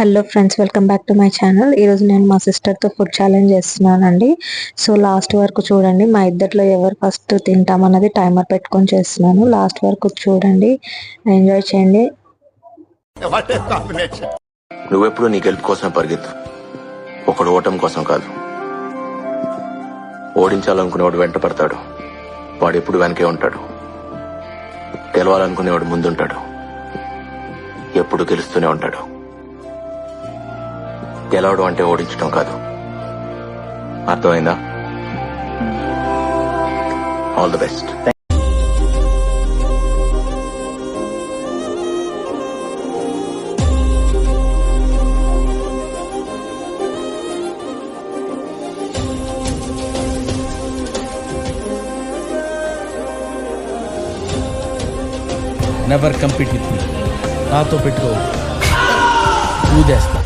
Hello friends, welcome back to my channel. ఈరోజు నేను మా సిస్టర్తో ఫుడ్ ఛాలెంజ్ చేస్తున్నానండి. సో లాస్ట్ వరకు చూడండి. మా ఇద్దరిలో ఎవరు ఫస్ట్ తింటామన్నది టైమర్ పెట్టుకొని చేస్తున్నాను. లాస్ట్ వరకు చూడండి, ఎంజాయ్ చేయండి. నువ్వెప్పుడు నీ గెలుపు కోసం పరిగెత్తు, ఒకడు ఓటం కోసం కాదు. ఓడించాలనుకునేవాడు వెంట పడతాడు, వాడు ఎప్పుడు వెనకే ఉంటాడు. గెలవాలనుకునేవాడు ముందుంటాడు, ఎప్పుడు గెలుస్తూనే ఉంటాడు. గెలవడం అంటే ఓడించడం కాదు, అర్థమైందా? All the best. Never compete with me. నాతో పెట్టుకో, ఊదేస్తా.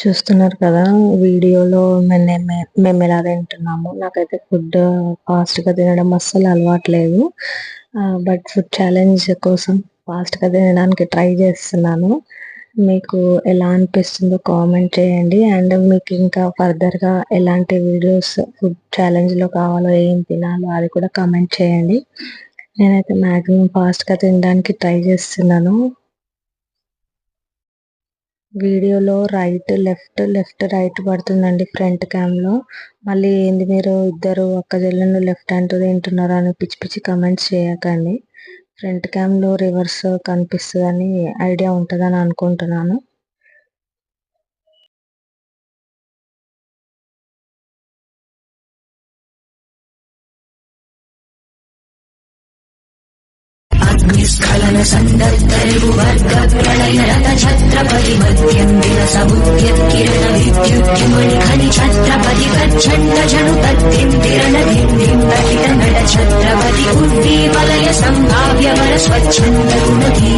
చూస్తున్నారు కదా వీడియోలో మేము ఎలా తింటున్నాము. నాకైతే ఫుడ్ ఫాస్ట్గా తినడం అస్సలు అలవాట్లేదు. బట్ ఫుడ్ ఛాలెంజ్ కోసం ఫాస్ట్గా తినడానికి ట్రై చేస్తున్నాను. మీకు ఎలా అనిపిస్తుందో కామెంట్ చేయండి. అండ్ మీకు ఇంకా ఫర్దర్గా ఎలాంటి వీడియోస్ ఫుడ్ ఛాలెంజ్లో కావాలో, ఏం తినాలో అది కూడా కామెంట్ చేయండి. నేనైతే మ్యాక్సిమం ఫాస్ట్గా తినడానికి ట్రై చేస్తున్నాను. వీడియోలో రైట్ లెఫ్ట్ రైట్ పడుతుందండి ఫ్రంట్ క్యామ్లో. మళ్ళీ ఏంది మీరు ఇద్దరు అక్కజెల్లెళ్ళు లెఫ్ట్ హ్యాండ్తో తింటున్నారు అని పిచ్చి పిచ్చి కమెంట్స్ చేయకండి. ఫ్రంట్ క్యామ్లో రివర్స్ కనిపిస్తుందని ఐడియా ఉంటుందని అనుకుంటున్నాను. स्खलन सन्दर्तरिवर्ग प्रलयरत छत्रपति मध्यन्दिन समुद्यत्किरण विद्युद्युमणि खनि छत्रपति कच्छण्ड जनु तद्दिन्दिरण धिन्दिं तटित नट छत्रपति उद्दीपलय सम्भाव्य वर स्वच्छन्द गुणधी.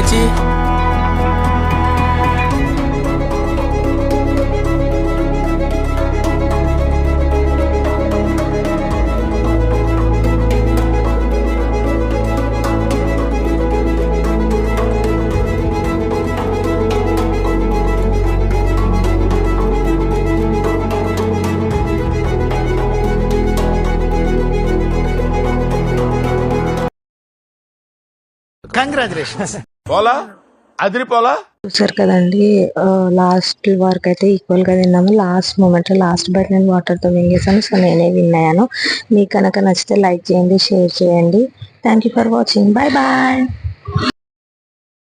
మచ్చి. కంగ్రాచులేషన్స్. పోలా అదిరిపోలా. చూసారు కదండి, లాస్ట్ వరకు అయితే ఈక్వల్ గా తిన్నాము. లాస్ట్ మూమెంట్ లాస్ట్ బైట్ నేను వాటర్ తో మింగేసాను. సో నేనే విన్నాను. మీకు కనుక నచ్చితే లైక్ చేయండి, షేర్ చేయండి. Thank you for watching. Bye bye.